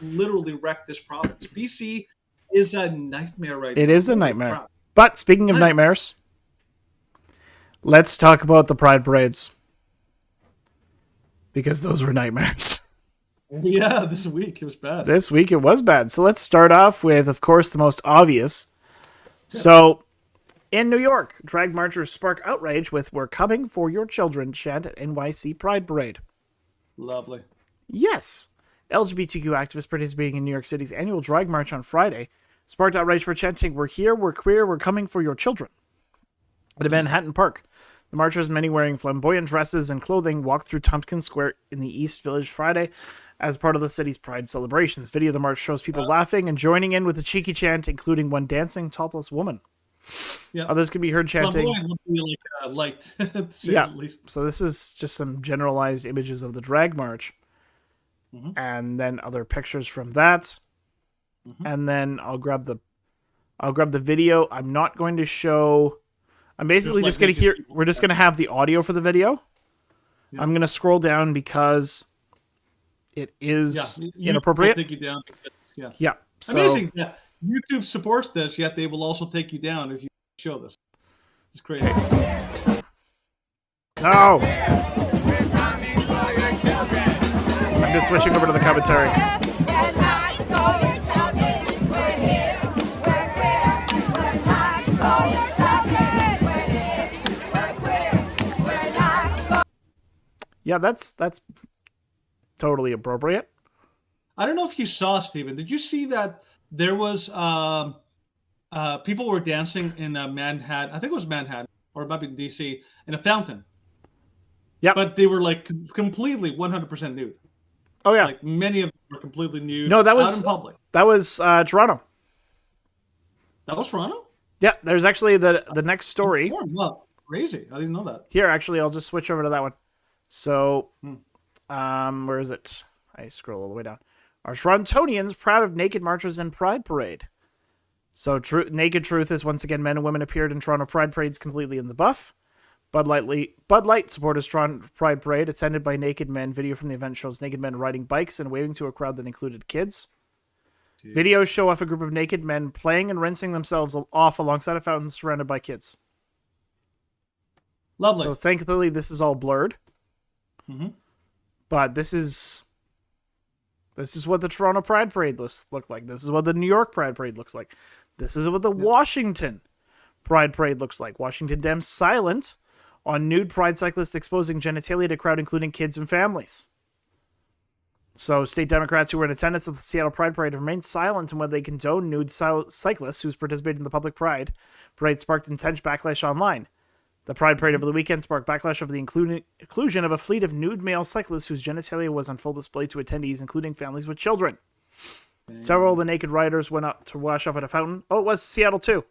literally wrecked this province. BC is a nightmare right now. It is a nightmare. Crap. But speaking of nightmares, let's talk about the Pride parades. Because those were nightmares. Yeah, this week it was bad. This week it was bad. So let's start off with, of course, the most obvious. Yeah. So, in New York, drag marchers spark outrage with "We're coming for your children" chant at NYC Pride Parade. Lovely. Yes. LGBTQ activists participating in New York City's annual drag march on Friday sparked outrage for chanting "We're here, we're queer, we're coming for your children" at a Manhattan Park. The marchers, many wearing flamboyant dresses and clothing, walked through Tompkins Square in the East Village Friday as part of the city's Pride celebrations. Video of the march shows people laughing and joining in with a cheeky chant, including one dancing topless woman. Yeah. Others can be heard chanting. Flamboyant would be like light, yeah. At least. So this is just some generalized images of the drag march, and then other pictures from that, and then I'll grab the video. I'm not going to show. I'm basically just going to hear. We're just going to have the audio for the video. Yeah. I'm going to scroll down because it is inappropriate. Take you down because, yeah. So, amazing. Yeah. YouTube supports this, yet they will also take you down if you show this. It's crazy. Okay. No. I'm just switching over to the commentary. Yeah, that's totally appropriate. I don't know if you saw, Steven. Did you see that there was people were dancing in Manhattan? I think it was Manhattan, or it might be in DC, in a fountain. Yeah, but they were like completely 100% nude. Oh yeah, like many of them were completely nude. No, that was out in public. That was Toronto. That was Toronto. Yeah, there's actually the next story. Well, crazy! I didn't know that. Here, actually, I'll just switch over to that one. So, where is it? I scroll all the way down. Are Torontonians proud of naked marchers and Pride Parade? So, naked truth is once again men and women appeared in Toronto Pride Parades completely in the buff. Bud Light supporters Toronto Pride Parade attended by naked men. Video from the event shows naked men riding bikes and waving to a crowd that included kids. Jeez. Videos show off a group of naked men playing and rinsing themselves off alongside a fountain surrounded by kids. Lovely. So, thankfully, this is all blurred. But this is what the Toronto Pride Parade look like. This is what the New York Pride Parade looks like. This is what the Washington Pride Parade looks like. Washington Dems silent on nude pride cyclists exposing genitalia to crowd, including kids and families. So state Democrats who were in attendance at the Seattle Pride Parade remained silent on whether they condone nude cyclists who's participated in the public pride parade sparked intense backlash online. The Pride Parade over the weekend sparked backlash over the inclusion of a fleet of nude male cyclists whose genitalia was on full display to attendees, including families with children. Several of the naked riders went up to wash off at a fountain. Oh, it was Seattle too.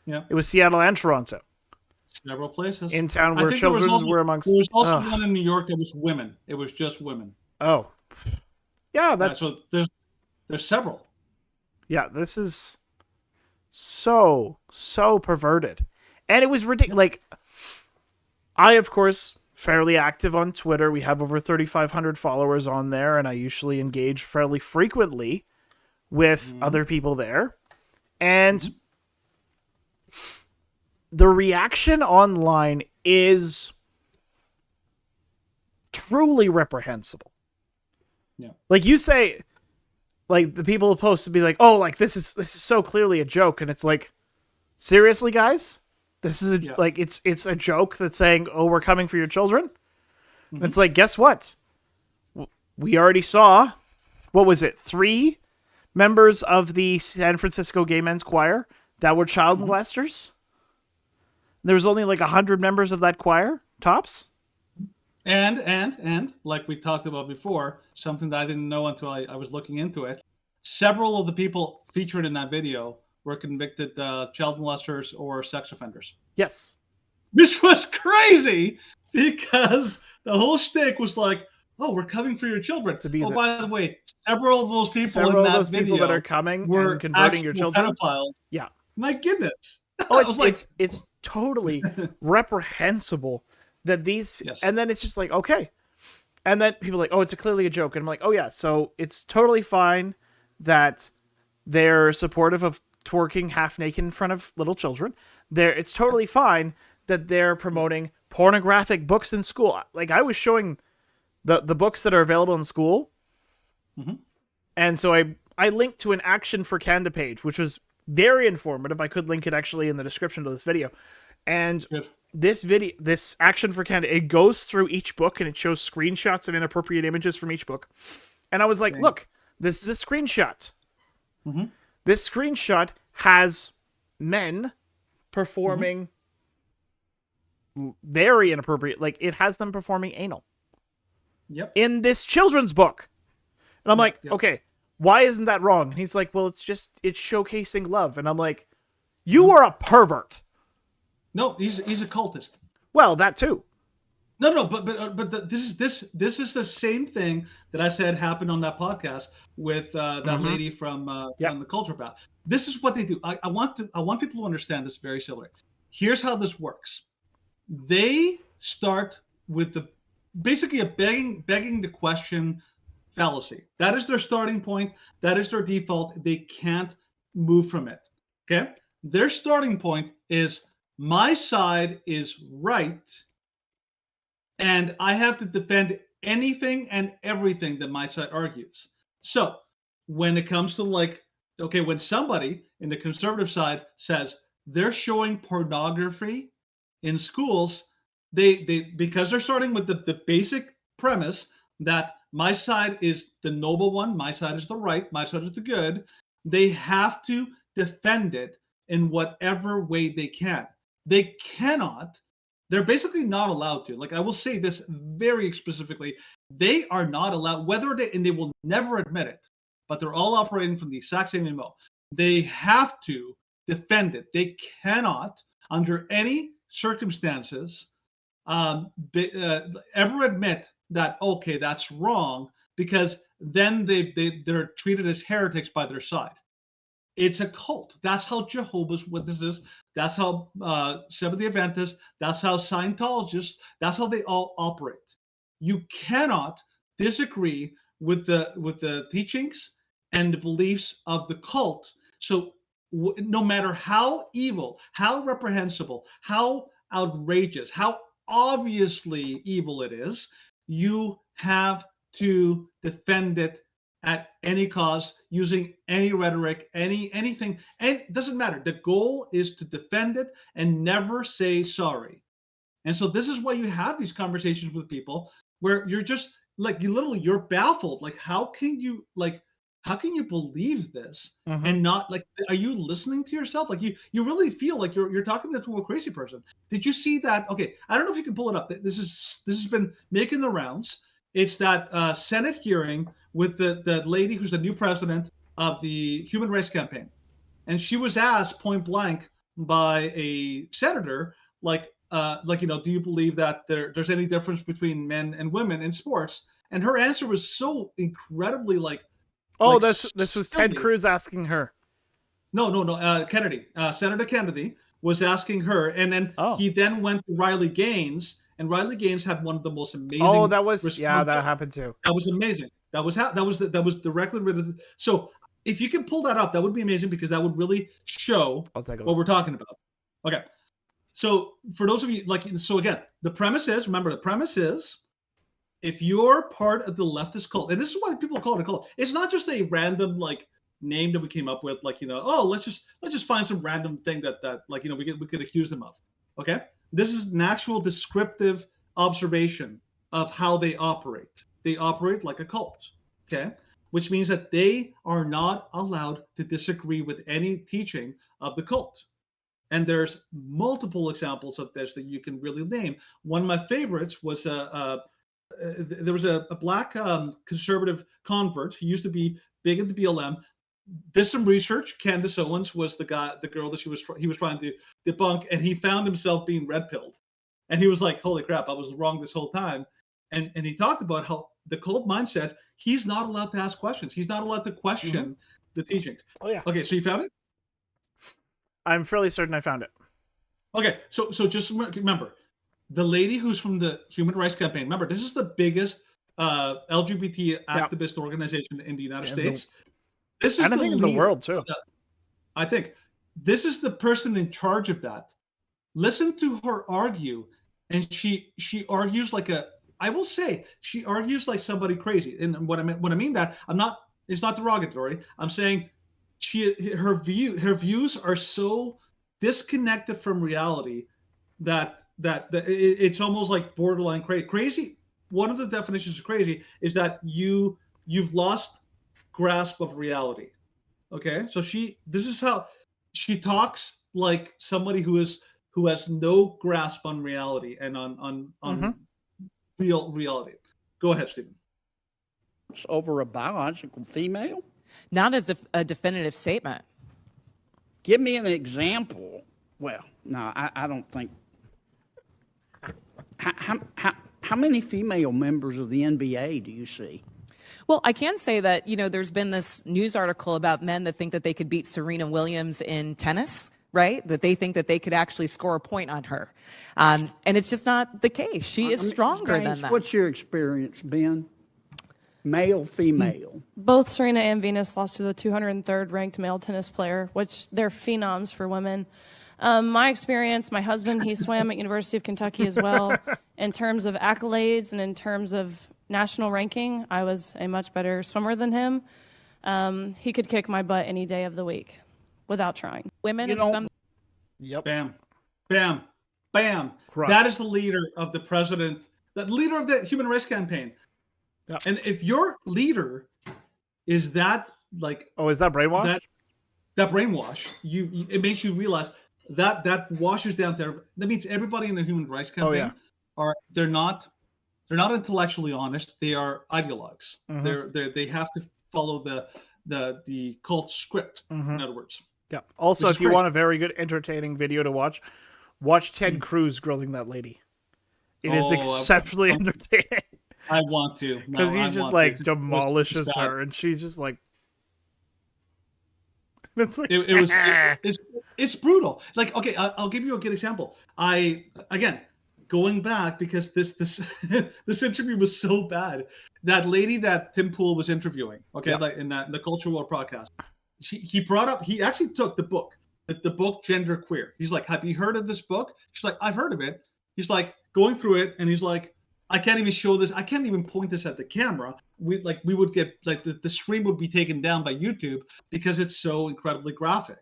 Yeah. It was Seattle and Toronto. Several places. In town where children were amongst... There was also one in New York that was women. It was just women. Oh. Yeah, that's... So there's several. Yeah, this is so perverted. And it was ridiculous. Like, I, of course, fairly active on Twitter. We have over 3,500 followers on there, and I usually engage fairly frequently with other people there. And the reaction online is truly reprehensible. Yeah. Like, you say, like, the people who post to be like, oh, like, this is so clearly a joke. And it's like, seriously, guys? This is like it's a joke that's saying, "Oh, we're coming for your children." And it's like, guess what? We already saw, what was it? 3 members of the San Francisco Gay Men's Choir that were child molesters. There was only like 100 members of that choir, tops. And like we talked about before, something that I didn't know until I was looking into it. Several of the people featured in that video were convicted child molesters or sex offenders. Yes. Which was crazy because the whole shtick was like, oh, we're coming for your children. By the way, several of those people in that video that are coming were and converting your children. Pedophiles. Yeah. My goodness. Oh, it's totally reprehensible that these, and then it's just like, okay, And then people are like, oh, it's clearly a joke. And I'm like, oh yeah, so it's totally fine that they're supportive of twerking half naked in front of little children. It's totally fine that they're promoting pornographic books in school. Like I was showing the books that are available in school, Mm-hmm. and so I linked to an Action for Canada page, which was very informative. I could link it actually in the description to this video. And Good. this Action for Canada, it goes through each book and it shows screenshots of inappropriate images from each book. And I was like, look, this is a screenshot. Mm-hmm. This screenshot has men performing very inappropriate, like it has them performing anal. Yep. In this children's book. And I'm like, yep. okay, why isn't that wrong? And he's like, well, it's showcasing love. And I'm like, you are a pervert. No, he's a cultist. Well, that too. No, this is the same thing that I said happened on that podcast with that lady from the Culture Path. This is what they do. I want people to understand this very simply. Here's how this works. They start with basically a begging the question fallacy. That is their starting point. That is their default. They can't move from it. Okay? Their starting point is my side is right, and I have to defend anything and everything that my side argues. So when it comes to when somebody in the conservative side says they're showing pornography in schools, they because they're starting with the basic premise that my side is the noble one, my side is the right, my side is the good, they have to defend it in whatever way they can. They cannot, they're basically not allowed to. Like, I will say this very specifically, they are not allowed, and they will never admit it, but they're all operating from the exact same MO. They have to defend it. They cannot, under any circumstances, ever admit that, okay, that's wrong, because then they're treated as heretics by their side. It's a cult. That's how Jehovah's Witnesses, that's how Seventh-day Adventists, that's how Scientologists, that's how they all operate. You cannot disagree with the teachings and the beliefs of the cult. So no matter how evil, how reprehensible, how outrageous, how obviously evil it is, you have to defend it at any cost, using any rhetoric, anything, and it doesn't matter. The goal is to defend it and never say sorry. And so this is why you have these conversations with people where you're just like, you're baffled. Like, how can you believe this and not, like, are you listening to yourself? Like, you really feel like you're talking to a crazy person. Did you see that? Okay, I don't know if you can pull it up. This has been making the rounds. It's that Senate hearing with the lady who's the new president of the Human Rights Campaign, and she was asked point blank by a senator, do you believe that there's any difference between men and women in sports? And her answer was so incredibly this was Ted silly. Cruz asking her. No. Kennedy, Senator Kennedy was asking her, and then he then went to Riley Gaines, and Riley Gaines had one of the most amazing. Oh, that happened too. That was amazing. That was directly related. So if you can pull that up, that would be amazing, because that would really show what we're talking about. Okay. So for those of you, again, the premise is, if you're part of the leftist cult, and this is why people call it a cult, it's not just a random name that we came up with, let's just find some random thing that we could accuse them of. Okay, this is an actual descriptive observation of how they operate. They operate like a cult. Okay, which means that they are not allowed to disagree with any teaching of the cult. And there's multiple examples of this that you can really name. One of my favorites was there was a black conservative convert who used to be big into BLM. Did some research. Candace Owens was the girl that he was trying to debunk, and he found himself being red pilled, and he was like, "Holy crap, I was wrong this whole time." And he talked about how the cult mindset, he's not allowed to ask questions. He's not allowed to question the teachings. Oh yeah. Okay, so you found it? I'm fairly certain I found it. Okay, so just remember, the lady who's from the Human Rights Campaign. Remember, this is the biggest LGBT activist organization in the United States. This is and I the think in the leader world too. I think this is the person in charge of that. Listen to her argue, and she argues like a. I will say she argues like somebody crazy. And what I mean that I'm not. It's not derogatory. I'm saying her views are so disconnected from reality that it's almost like borderline crazy. Crazy. One of the definitions of crazy is that you've lost grasp of reality. Okay, so this is how she talks, like somebody who has no grasp on reality and on real reality. Go ahead, Stephen. Over a biological female? Not as a definitive statement. Give me an example. Well, no, I don't think. How many female members of the NBA do you see? Well, I can say that, there's been this news article about men that think that they could beat Serena Williams in tennis, right? That they think that they could actually score a point on her. And it's just not the case. She is stronger than that. What's your experience, Ben? Male, female? Both Serena and Venus lost to the 203rd ranked male tennis player, which they're phenoms for women. My experience, my husband, he swam at University of Kentucky as well. In terms of accolades and in terms of national ranking, I was a much better swimmer than him. He could kick my butt any day of the week without trying. Women and some. Yep. Bam, bam, bam. Crushed. That is the leader of the president, the leader of the Human Rights Campaign. Yep. And if your leader is that like, oh, is that brainwashed? That brainwash, it makes you realize that washes down there. That means everybody in the Human Rights Campaign they're not intellectually honest. They are ideologues. They have to follow the cult script. In other words. Yeah. Also, if you want a very good, entertaining video to watch Ted Cruz grilling that lady. It is exceptionally entertaining. I want to because he's just like demolishes her, and she's just like. It's like it's brutal. Like, okay, I'll give you a good example. Going back because this this interview was so bad. That lady that Tim Pool was interviewing, like in the Culture War podcast, he actually took the book Gender Queer. He's like, have you heard of this book? She's like, I've heard of it. He's like going through it, and he's like, I can't even show this. I can't even point this at the camera. We would get like the stream would be taken down by YouTube because it's so incredibly graphic.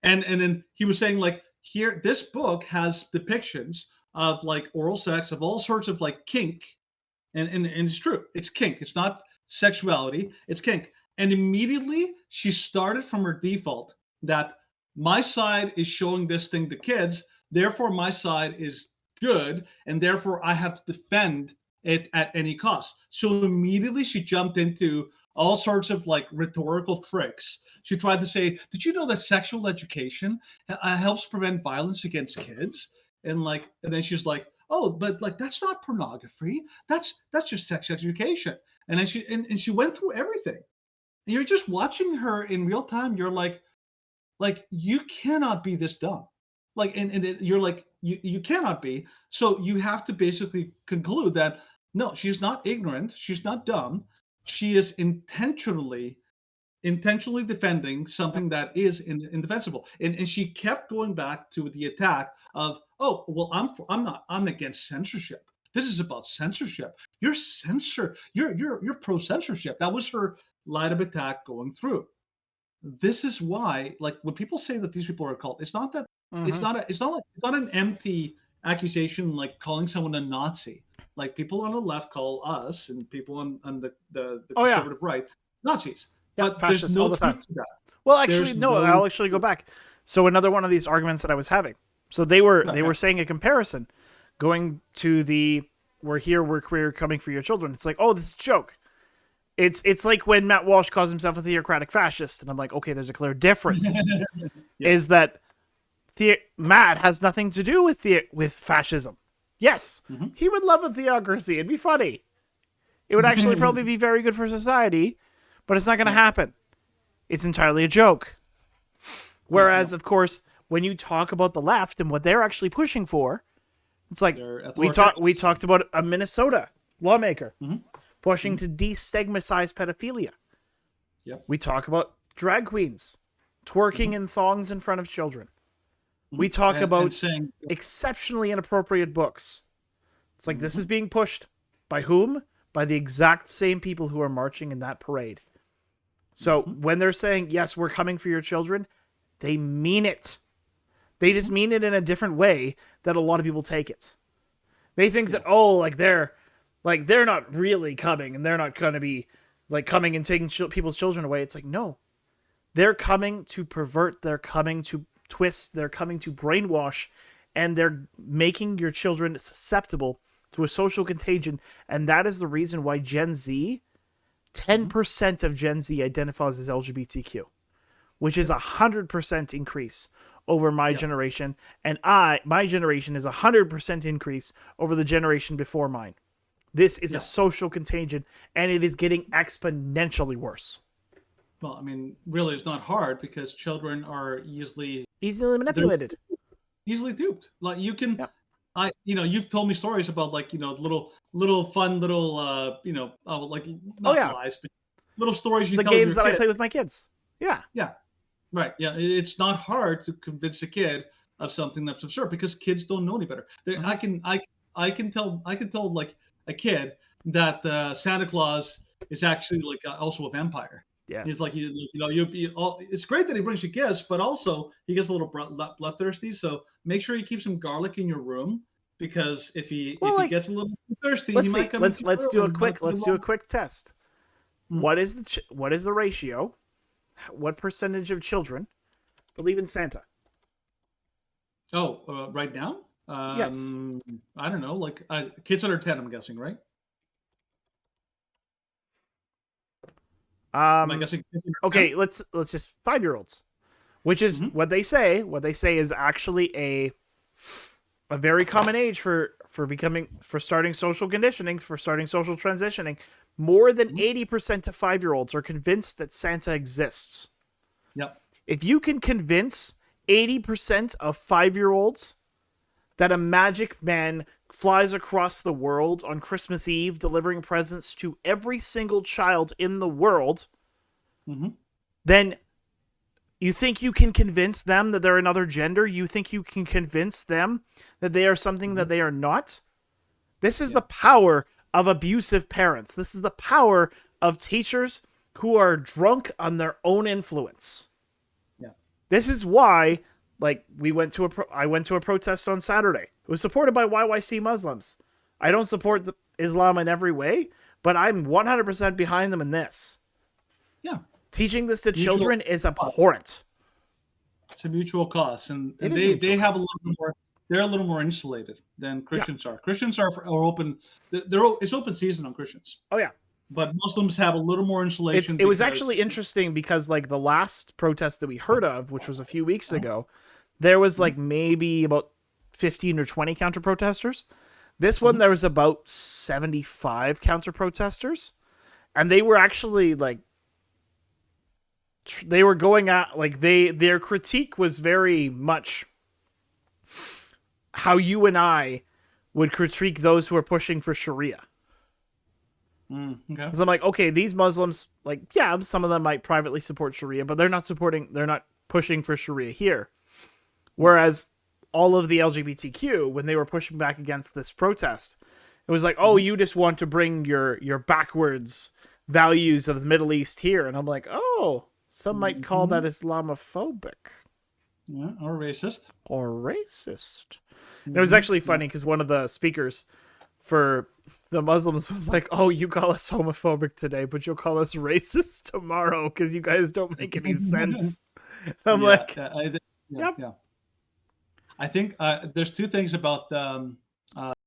And then he was saying like, here, this book has depictions of like oral sex, of all sorts of like kink, and it's true. It's kink. It's not sexuality. It's kink. And immediately she started from her default that my side is showing this thing to kids, therefore my side is good, and therefore I have to defend it at any cost. So immediately she jumped into all sorts of like rhetorical tricks. She tried to say, did you know that sexual education helps prevent violence against kids? And then she's like, oh, but like that's not pornography. That's just sex education. And then she went through everything. And you're just watching her in real time. You're like you cannot be this dumb. You're like you cannot be. So you have to basically conclude that no, she's not ignorant. She's not dumb. She is intentionally defending something that is indefensible. And she kept going back to the attack of, oh, well, I'm against censorship. This is about censorship. You're pro censorship. That was her line of attack going through. This is why, like, when people say that these people are a cult, it's not that it's not an empty accusation like calling someone a Nazi. Like people on the left call us and people on the conservative right Nazis. Yeah, but fascists there's no all the time. truth to that. Well, actually, I'll actually go back. So another one of these arguments that I was having. So they were saying a comparison, going to we're here, we're queer, coming for your children. It's like, oh, this is a joke. It's like when Matt Walsh calls himself a theocratic fascist, and I'm like, okay, there's a clear difference. Is that Matt has nothing to do with fascism. Yes, he would love a theocracy. It'd be funny. It would actually probably be very good for society, but it's not going to happen. It's entirely a joke. Whereas, of course, when you talk about the left and what they're actually pushing for, it's like we talked about a Minnesota lawmaker pushing to destigmatize pedophilia. Yep. We talk about drag queens twerking in thongs in front of children. We talk about saying, exceptionally inappropriate books. It's like this is being pushed by whom? By the exact same people who are marching in that parade. So when they're saying, yes, we're coming for your children, they mean it. They just mean it in a different way that a lot of people take it. They think that, they're not really coming and they're not going to be like coming and taking people's children away. It's like, no, they're coming to pervert. They're coming to twist. They're coming to brainwash, and they're making your children susceptible to a social contagion. And that is the reason why Gen Z, 10% of Gen Z identifies as LGBTQ, which is 100% increase over my generation. And my generation is 100% increase over the generation before mine. This is a social contagion, and it is getting exponentially worse. Well, I mean, really, it's not hard because children are easily Manipulated. easily duped. Like you can, you've told me stories about like little fun little like not lies, but little stories you the tell games your that kid. I play with my kids. Yeah. Yeah, right. Yeah, it's not hard to convince a kid of something that's absurd because kids don't know any better. I can tell like a kid that Santa Claus is actually like also a vampire. Yes. He's like it's great that he brings you gifts, but also he gets a little bloodthirsty. So make sure you keep some garlic in your room because if he gets a little thirsty, he might come. Let's do a quick test. What is the ratio? What percentage of children believe in Santa? Oh, right now? Yes. I don't know, like kids under 10, I'm guessing, right? Am I guessing? Okay, let's just 5-year-olds, which is what they say. What they say is actually a very common age for starting social conditioning, for starting social transitioning. More than 80% of 5-year-olds are convinced that Santa exists. Yep. If you can convince 80% of 5-year-olds that a magic man flies across the world on Christmas Eve, delivering presents to every single child in the world, then you think you can convince them that they're another gender? You think you can convince them that they are something that they are not? This is the power of abusive parents. This is the power of teachers who are drunk on their own influence. Yeah. This is why, like, I went to a protest on Saturday. It was supported by YYC Muslims. I don't support Islam in every way, but I'm 100% behind them in this. Yeah. Teaching this to children is abhorrent. It's a mutual cause, and they have a little more. They're a little more insulated than Christians are. Christians are open. It's open season on Christians. Oh yeah. But Muslims have a little more insulation. It was actually interesting because like the last protest that we heard of, which was a few weeks ago, there was like maybe about 15 or 20 counter protesters. This one, there was about 75 counter protesters, and they were actually like, they were going at like their critique was very much how you and I would critique those who are pushing for Sharia. Okay. Because I'm like, okay, these Muslims, like, yeah, some of them might privately support Sharia, but they're not pushing for Sharia here. Whereas all of the LGBTQ, when they were pushing back against this protest, it was like, oh, you just want to bring your backwards values of the Middle East here. And I'm like, oh, some might call that Islamophobic. Yeah, or racist. And it was actually funny because one of the speakers for the Muslims was like, oh, you call us homophobic today, but you'll call us racist tomorrow because you guys don't make any sense. And I'm like, yeah. I think there's two things about